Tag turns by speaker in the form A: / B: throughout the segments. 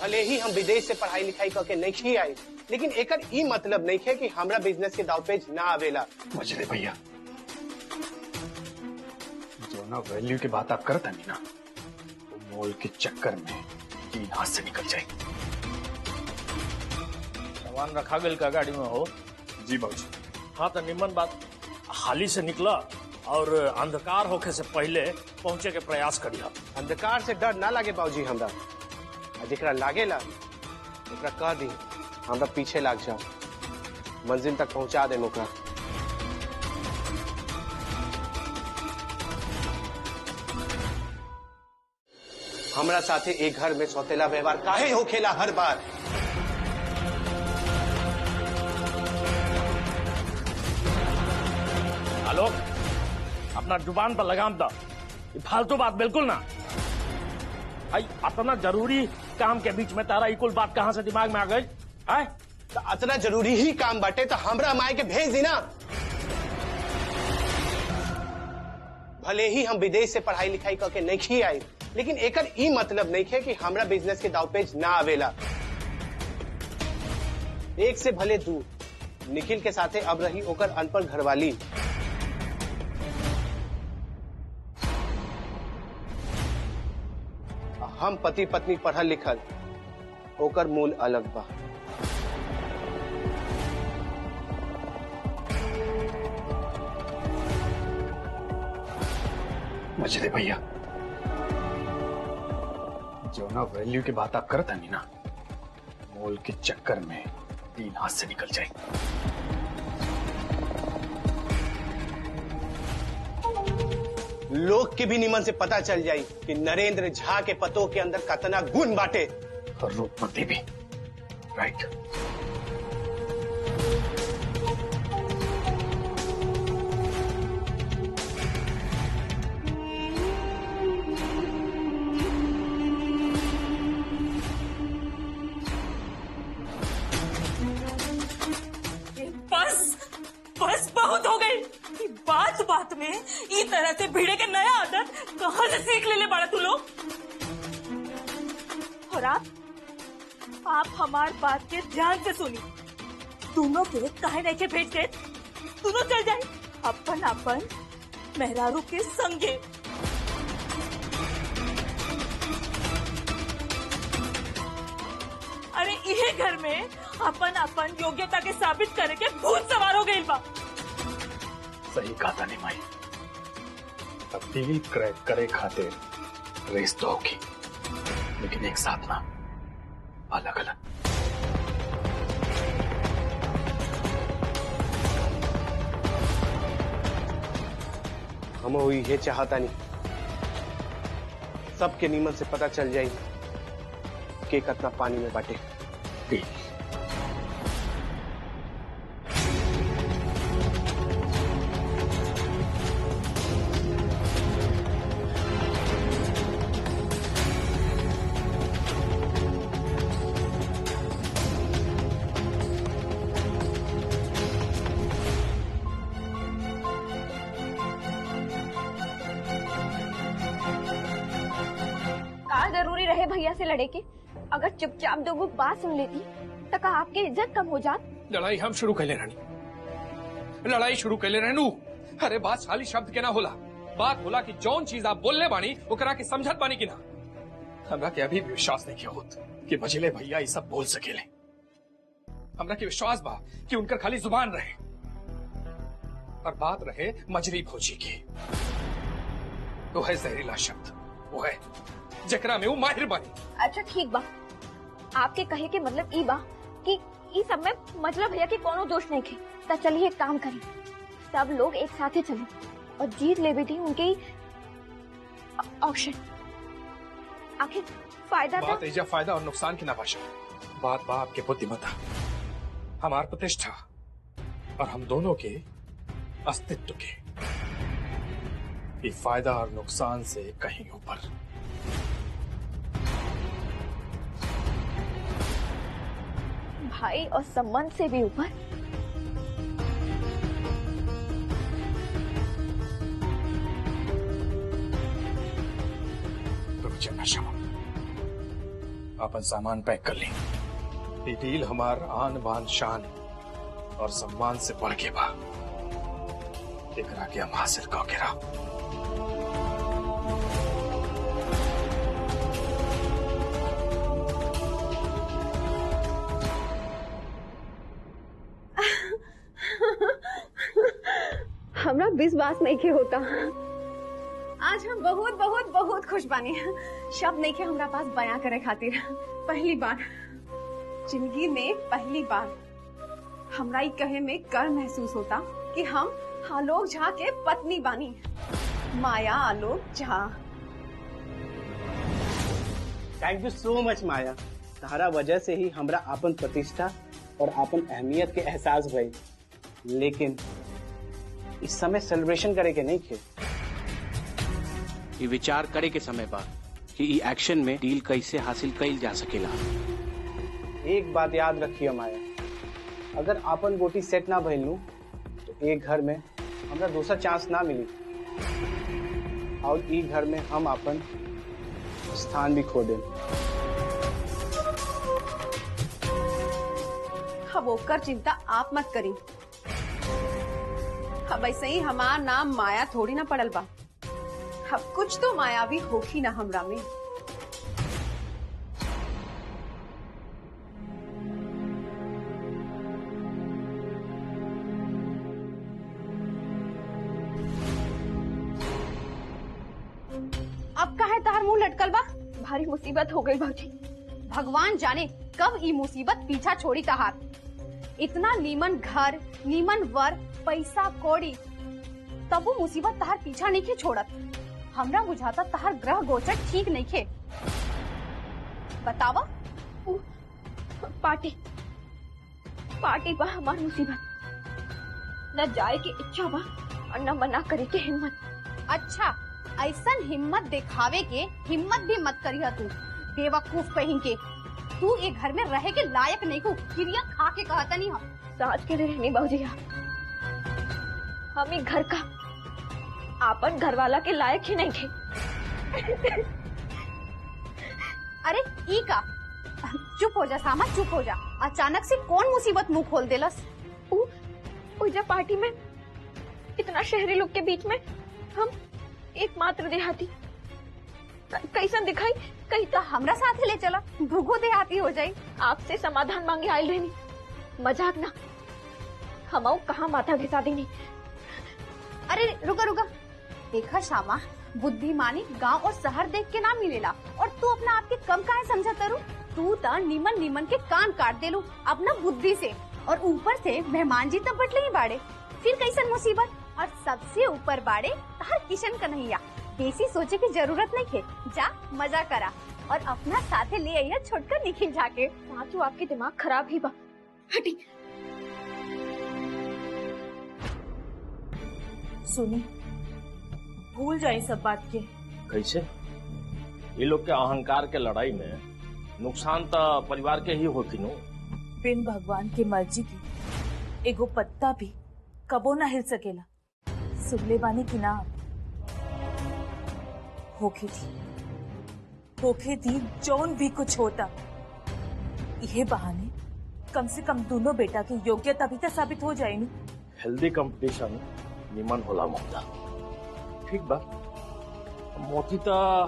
A: भले ही हम विदेश से पढ़ाई लिखाई करके नहीं आई, लेकिन एकर ई मतलब नहीं है कि हमरा बिजनेस के दाव पेज ना आवेला।
B: मजरे भैया, जो ना वैल्यू की बात आप करता नहीं ना, वो मोल के चक्कर में 3 हाथ से निकल जाए।
C: सामान रखा गल का गाड़ी में हो?
B: जी बाबूजी।
C: हाँ तो निम्न बात, हाली से निकला और अंधकार होके से पहले पहुंचे के प्रयास करिया।
A: अंधकार से डर ना लागे बाबूजी हमरा, जेकरा लागेला ओकरा कह दी हमरा पीछे लाग जाओ, मंजिल तक पहुंचा दे ओकरा। हमरा साथे एक घर में सौतेला व्यवहार काहे होखेला हर बार?
C: आलोक, अपना जुबान पर लगाम दो, ये फालतू बात बिल्कुल ना। आई इतना जरूरी काम के बीच में तारा इकुल बात कहां से दिमाग में आ गई? आए
A: तो इतना जरूरी ही काम बाटे तो हमरा माए के भेज दी ना। भले ही हम विदेश से पढ़ाई लिखाई करके नहीं आई, लेकिन एकर ई मतलब नहीं है कि हमरा बिजनेस के दाव पेज ना आवेला। एक से भले दू, निखिल के साथे अब रही ओकर अनपढ़ घरवाली। हम पति पत्नी पढ़ल लिखल, ओकर मूल अलग बा।
B: मजरे भैया, जो ना वैल्यू की बात आप करता नहीं ना, मोल के चक्कर में 3 हाथ से निकल जाए।
A: लोग के भी निमन से पता चल जाई कि नरेंद्र झा के पतों के अंदर कतना गुण बाटे
B: और रूपमती भी। राइट।
D: बस बहुत हो गई। बात बात में इस तरह से भिड़े के नया आदत कहां से सीख ले बड़ा तू लोग? और आप हमार बात के ध्यान से सुनी। दोनों के काहे नहीं के भेज के दोनों चल जाए अपन मेहरारू के संगे। अरे इहे घर में अपन योग्यता के साबित करे के भूत सवार हो गई बा।
B: सही कहा था माई, अब डील क्रैक करे खातिर रेस तो होगी, लेकिन एक साथ ना, अलग अलग।
A: हम ये चाहता नहीं सबके नीमन से पता चल जाए कि कितना पानी में बाटे।
B: डील।
E: जरूरी रहे भैया से लड़े के? अगर चुपचाप दो वो बात सुन लेती तो का आपकी इज्जत कम हो जात?
F: लड़ाई हम शुरू कर ले रानी, लड़ाई शुरू कर ले रहनू। अरे बात खाली शब्द के ना होला, बात होला कि जौन चीज आप बोलने बानी ओकरा के समझत बानी कि ना। हमरा के अभी भी विश्वास नहीं किया होत कि बजले भैया ये सब बोल सकेले। हमरा के विश्वास बा कि उनकर खाली जुबान रहे और बात रहे मजरी भौजी की। वो है जहरीला शब्द, वो है जकरा में वो माहिर बनी।
E: अच्छा ठीक बा, आपके कहे के मतलब ई बा कि ई सब में मतलब भैया के कोनो दोष नहीं थे। तो चलिए एक काम करें, सब लोग एक साथ ही चले और जीत ले भी थी उनके ऑप्शन। आखिर फायदा
F: बात एजा फायदा और नुकसान की ना भाषा, बात बा आपके बुद्धिमत्ता, हमार प्रतिष्ठा और हम दोनों के अस्तित्व के। ये फायदा और नुकसान से कहीं ऊपर।
E: भाई और संबंध से भी ऊपर।
F: अपन सामान पैक कर ली। ये डील हमार आन बान शान और सम्मान से बढ़ के बा। एकरा के हम हासिल कह के रहा।
G: हमरा विश्वास नहीं के होता। आज हम बहुत बहुत बहुत खुश बानी। शब्द नहीं के हमरा पास बयां करे खातिर। पहली बार जिंदगी में पहली बार हमरा ई कहे में गर्व महसूस होता कि हम आलोक झा के पत्नी बानी। Maya Alok Jha.
A: Thank you so much Maya. तारा वजह से ही हमरा अपन प्रतिष्ठा और अपन अहमियत के एहसास भई। लेकिन इस समय सेलिब्रेशन करे के नहीं थे।
H: ये विचार करे के समय बा कि ई एक्शन में डील कैसे हासिल कईल जा सकेला।
A: एक बात याद रखियो माया, अगर आपन गोटी सेट ना भइल नू तो एक घर में हमरा दूसरा चांस ना मिली और ई घर में हम अपन स्थान भी खो दें।
G: अब ओकर चिंता आप मत करी। अब ऐसे ही हमार नाम माया थोड़ी ना पड़ल बा। अब कुछ तो मायावी होखी ना हमरा में। अब काहे तार मुंह लटकल बा?
E: भारी मुसीबत हो गई भाजी।
G: भगवान जाने कब ई मुसीबत पीछा छोड़ी तहार। इतना नीमन घर, नीमन वर, पैसा कौड़ी, तब वो मुसीबत तहार पीछा नहीं के छोड़त। हमरा बुझाता तहार ग्रह गोचर ठीक नहीं खे। बतावा।
E: पार्टी पार्टी बा हमार मुसीबत। न जाए की इच्छा बा और न मना करे के हिम्मत।
G: अच्छा, ऐसन हिम्मत दिखावे के हिम्मत भी मत करिया तू बेवकूफ कहीं के। तू ये घर में रहे के लायक नहीं को। क्रिया खा के कहता नहीं हम।
E: साथ के रहनी बाबूजी। हम ही घर का आपन घर वाला के लायक ही नहीं थे।
G: अरे ई का? चुप हो जा सामा, चुप हो जा। अचानक से कौन मुसीबत मुंह खोल देलस?
E: पूजा पार्टी में इतना शहरी लोग के बीच में हम एकमात्र देहाती कैसन दिखाई।
G: कहीं तो हमरा साथ ले चला, भूगो देहाती हो जाये।
E: आपसे समाधान मांगे आयल रहनी, मजाक ना। हम कहाँ माथा घिसा देनी।
G: अरे रुका रुका, देखा श्यामा, बुद्धिमानी गांव और शहर देख के ना मिलेला। और तू अपना आप के कम काहे समझा तरू? तू तो नीमन नीमन के कान काट देलू अपना बुद्धि से। और ऊपर से मेहमान जी तो बटले ही बाड़े, फिर कैसन मुसीबत। और सबसे ऊपर बाड़े तार किशन कन्हैया। बेसी सोचे की जरूरत नहीं है। जा मजा करा और अपना साथे ले आइया छोटकर निखिल जाके।
E: पाँचू आपके दिमाग खराब ही बा। हटी।
D: सुनी, भूल जाए सब बात के।
C: कैसे? ये लोग के अहंकार के लड़ाई में नुकसान तो परिवार के ही होती नो।
D: बिन भगवान के मर्जी की एगो पत्ता भी कबो ना हिल सकेला। सुनले बानी की ना होके थी जौन भी कुछ होता। यह बहाने कम से कम दोनों बेटा की योग्यता भी तो साबित हो जाएगी।
C: हेल्दी कंपटीशन निमन होला मोता। ठीक बा, मोती तो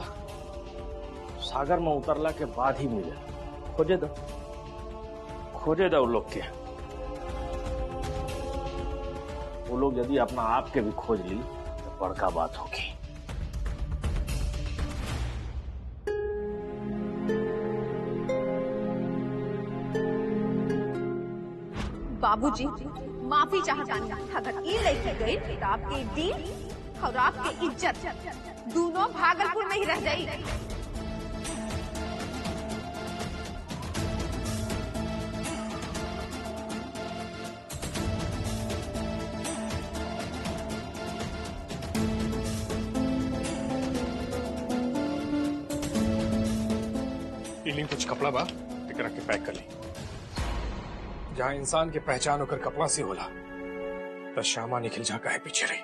C: सागर में उतरला के बाद ही मिले। खोजे दो लोग के। वो लोग यदि अपना आप के भी खोज ली तो बड़का बात होगी।
G: बाबूजी माफी चाहतानी। अगर ये लेके गई तो आपकी दीन और आपकी इज्जत दोनों भागलपुर में ही रह जाई।
F: इलिंग कुछ कपड़ा बा एकरा के पैक कर ली। जहाँ इंसान के पहचान होकर कपड़ा से होला तो श्यामा निखिल झा काहे पीछे रही।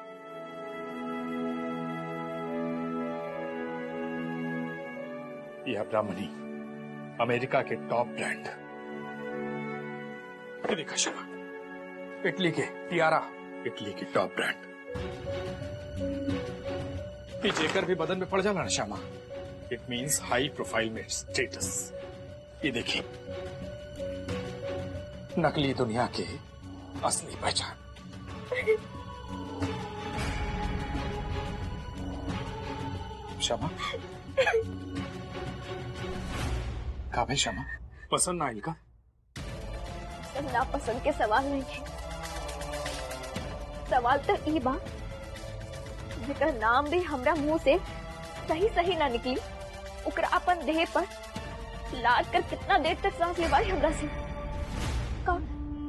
F: यह ब्राह्मणी
B: अमेरिका के टॉप ब्रांड। ये देखा शर्मा,
F: इटली के टियारा,
B: इटली के टॉप ब्रांड।
F: ये जेकर भी बदन में पड़ जाला ना Shyama.
B: It means high profile में स्टेटस। ये देखिए,
F: नकली दुनिया के असली पहचान। श्यामा, का भाई श्यामा,
B: पसंद ना आइल का?
E: सब नापसंद के सवाल नहीं है। सवाल तो ई बा जेकर नाम भी हमरा मुंह से सही सही ना निकली, ओकरा अपन देह पर लाद कर कितना देर तक सांस लेवाई हमरा से। का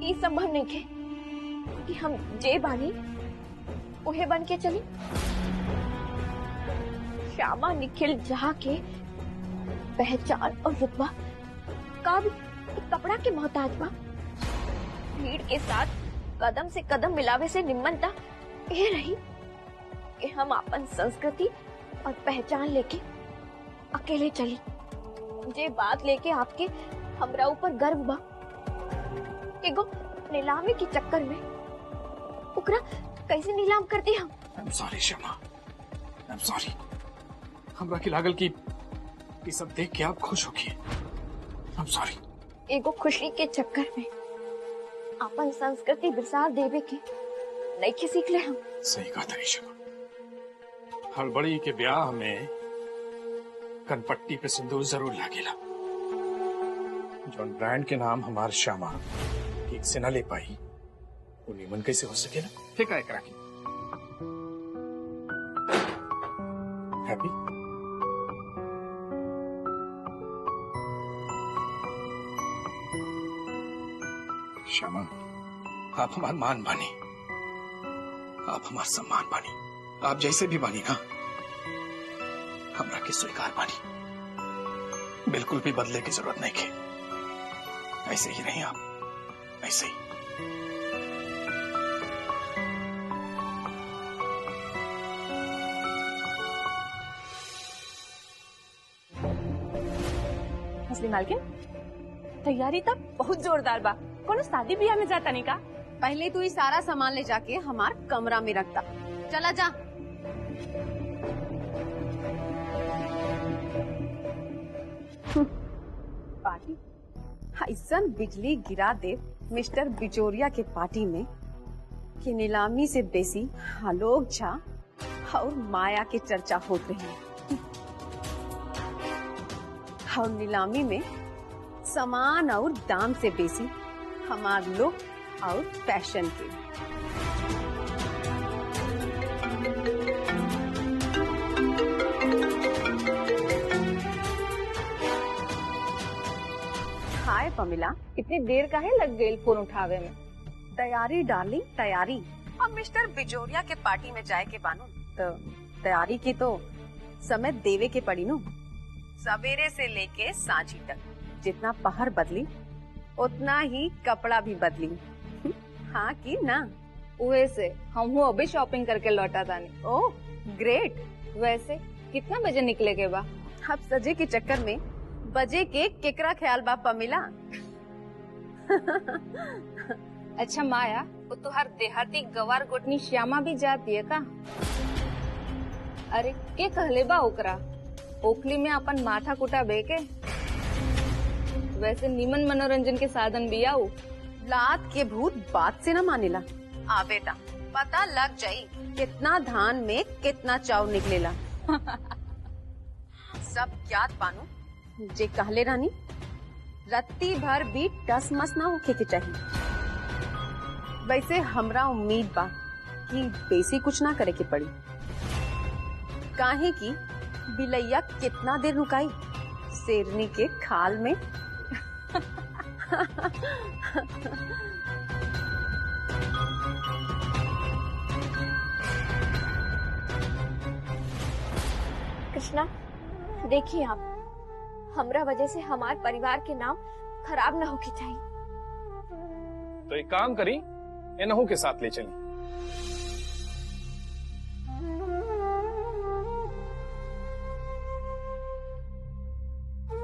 E: ई संभव नहीं है कि हम जे बानी उहे बन के चली? श्यामा निखिल जहाँ के पहचान और रुतबा का भी कपड़ा के मोहताज बा। भीड़ के साथ कदम से कदम मिलावे से निम्नता ये रही कि हम अपन संस्कृति और पहचान लेके अकेले चली। जे बात लेके आपके हमरा ऊपर गर्व बा, एगो नीलामी के चक्कर में ओकरा कैसे नीलाम कर दी हम?
F: I am sorry Shyama, I am sorry. हमरा की लागल की ये सब देख के आप खुश होगी। I am sorry.
E: एगो खुशी के चक्कर में अपन संस्कृति बिसार देवे के नहीं सीख ले हम।
F: सही कहा था श्यामा। हड़बड़ी के ब्याह में कनपट्टी पे सिंदूर जरूर लागेला। जॉन ब्रांड के नाम हमार श्यामा ठीक से न ले पाई, वो निमन कैसे हो सके ना? ठीक है, करा के हैप्पी। श्यामा, आप हमार मान बानी, आप हमार सम्मान बानी। आप जैसे भी बानी ना, हमरा के स्वीकार बानी। बिल्कुल भी बदले की जरूरत नहीं है। ऐसे ही नहीं आप, ऐसे ही।
D: असली मालकिन, तैयारी तब बहुत जोरदार बा। कोनो शादी ब्याह में जाता नहीं का?
G: पहले तू ही सारा सामान ले जाके हमार कमरा में रखता। चला जा। पार्टी ऐसन बिजली गिरा दे मिस्टर बिचौरिया के पार्टी में कि नीलामी से बेसी आलोक झा और माया के चर्चा होत रही। और नीलामी में सामान और दाम से बेसी हमार लुक और फैशन के। हाय पमिला,
E: इतनी देर काहे लग गई फोन उठावे में?
G: तैयारी डार्लिंग, तैयारी। अब मिस्टर बिजोरिया के पार्टी में जाए के बानू तो तैयारी की तो समय देवे के पड़ी नु। सवेरे से लेके सांझी तक जितना पहर बदली उतना ही कपड़ा भी बदली। हाँ की ना?
E: वैसे से हम अभी शॉपिंग करके लौटा था।
G: Oh great.
E: वैसे कितना बजे निकले के बा?
G: अब सजे के चक्कर में बजे के केकरा ख्याल बा पमिला।
E: अच्छा माया, वो तो हर देहाती गवार गोटनी श्यामा भी जाती है का? अरे के कहले बा ओकरा ओखली में अपन माथा कुटा बेके? वैसे नीमन मनोरंजन के साधन भी आओ।
G: लात के भूत बात से न मानेला। आ बेटा, पता लग जाई कितना धान में कितना चाव निकलेला। सब याद पानो जे कहले रानी, रत्ती भर भी टस मस ना होके के चाहिए। वैसे हमरा उम्मीद बा कि बेसी कुछ ना करे के पड़ी। काहे की बिलैया कितना देर रुकाई शेरनी के खाल में।
E: कृष्णा, देखिए आप, हमरा वजह से हमारे परिवार के नाम खराब ना होके चाहिए।
F: तो एक काम करी, इन्हों के साथ ले चली।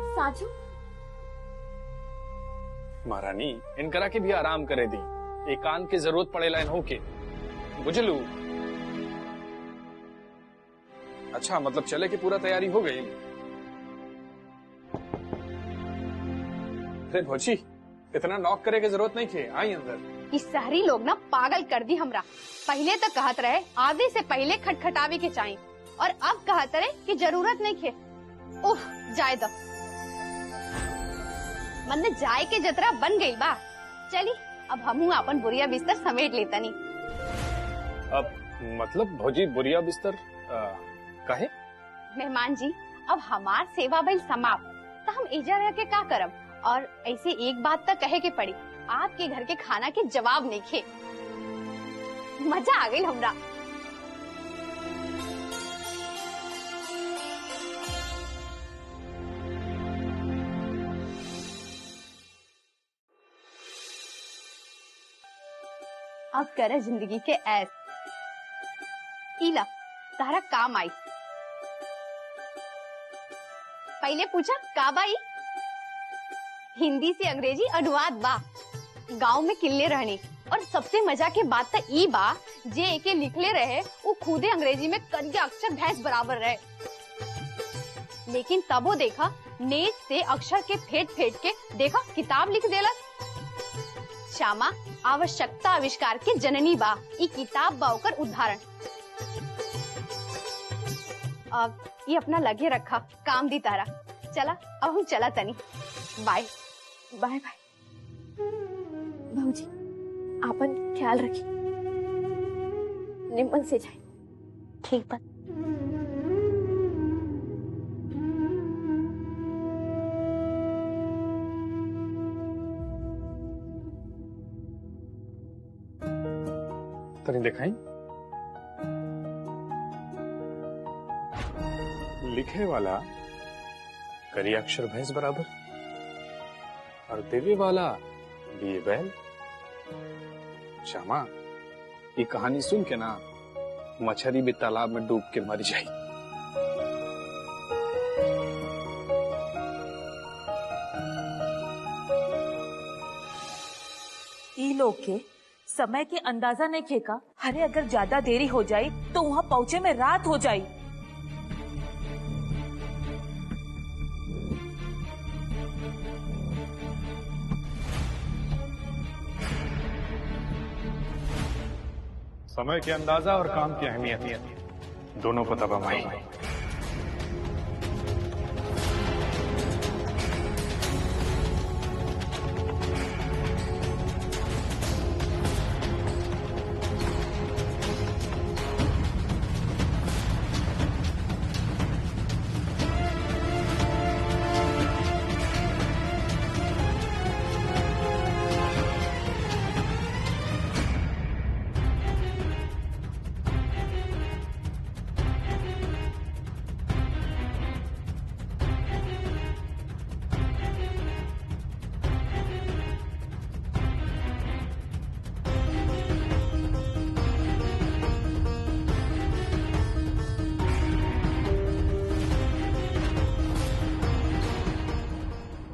E: साजू,
F: महारानी इनकरा के भी आराम करे दी, एकांत की जरूरत पड़ेला इन्हों के, बुझलू। अच्छा मतलब चले की पूरा तैयारी हो गई। अरे भौजी इतना नॉक करे की जरूरत नहीं थी, आई अंदर।
G: इस शहरी लोग ना पागल कर दी हमरा। पहले तो कहत रहे आधे से पहले खटखटावे के चाहिए, और अब कहत रहे कि जरूरत नहीं खे। ओह जाए दो, मन में जाए के जतरा बन गई बा। चली अब हमू अपन बुरिया बिस्तर समेट लेता नहीं।
F: अब मतलब भौजी बुरिया बिस्तर काहे?
G: मेहमान जी अब हमार सेवा भइल समाप्त, तो हम एजा रह के का करब। और ऐसे एक बात तो कहे के पड़ी, आपके घर के खाना के जवाब नहीं खे। मजा आ गई हमरा। अब करे जिंदगी के ऐस। इला तारा काम आई। पहले पूछा का बाई? हिंदी से अंग्रेजी अनुवाद बा। गांव में किल्ले रहनी, और सबसे मजा के बात तो ई बा जे एके लिखले रहे वो खुदे अंग्रेजी में करिया अक्षर भैंस बराबर रहे। लेकिन तबो देखा नेज से अक्षर के फेट फेट के देखा किताब लिख देला। श्यामा आवश्यकता आविष्कार के जननी बा। ई किताब बा ओकर उदाहरण। अब ये अपना लगे रखा, काम दी तारा। चला अब हम चला तनी। Bye
E: bye bye. भाऊजी आपन ख्याल रखी, निमन से जाए। ठीक बा।
F: तनी दिखाई लिखे वाला करी अक्षर भैंस बराबर, और देवे वाला दिए बैल। श्यामा ये कहानी सुन के ना मछली भी तालाब में डूब के मर जाई।
D: ई लोग के समय के अंदाजा नहीं खेका। अरे अगर ज्यादा देरी हो जाए तो वहाँ पहुँचे में रात हो जाए।
B: समय के अंदाजा और काम की अहमियत दोनों को तब माई।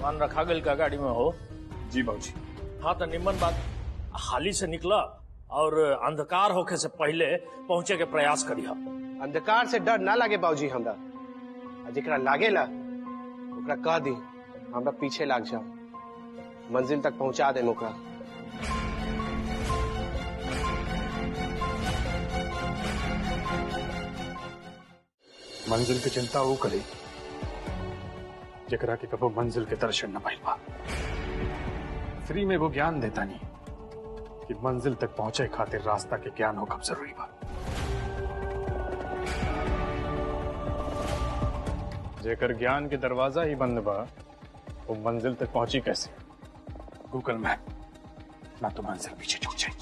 C: सामान रखा गल का गाड़ी में हो?
F: जी बाबूजी।
C: हाँ तो निम्न बात, हाली से निकला और अंधकार होके से पहले पहुंचे के प्रयास करिया।
A: अंधकार से डर ना लागे बाबूजी हमरा, जेकरा लागेला ओकरा कह दी हमरा पीछे लाग जाओ, मंजिल तक पहुंचा दे ओकरा।
B: मंजिल की चिंता वो करे जकरा के कबो मंजिल के दर्शन न पाइल बा। फ्री में वो ज्ञान देता नहीं कि मंजिल तक पहुंचे खातिर रास्ता के ज्ञान हो कब जरूरी बा। जेकर ज्ञान के दरवाजा ही बंद बा वो मंजिल तक पहुंची कैसे? गूगल मैप ना तो मंजिल पीछे छूट जाए।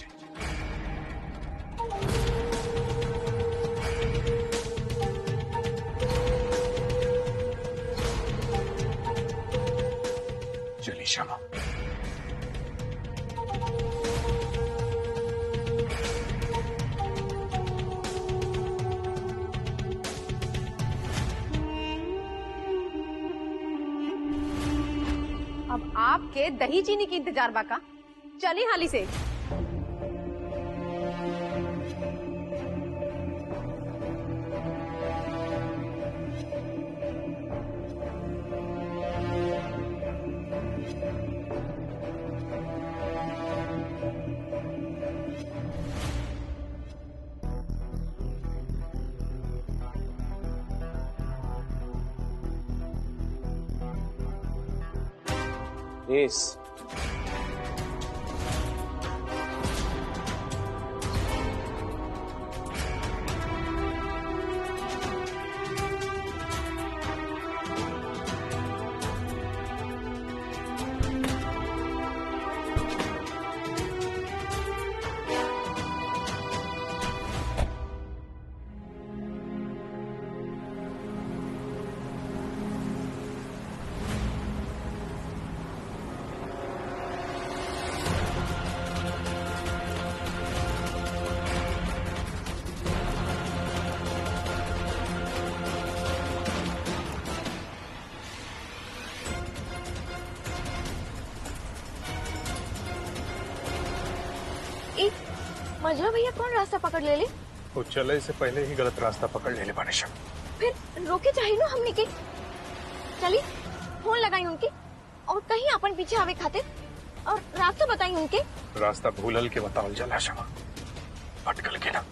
B: चलिए श्यामा।
G: अब आप आपके दही चीनी की इंतजार बाका। चली हाली से।
A: एस,
E: मजरा भैया कौन रास्ता पकड़ ले?
B: वो चले से पहले ही गलत रास्ता पकड़ ले बानी शम।
E: फिर रोके चाहिए ना हमने के। चली फोन लगाई उनके और कहीं अपन पीछे आवे खाते और रास्ता बताई उनके।
B: रास्ता भूलल के बतावल जला शमा, भटकल के ना।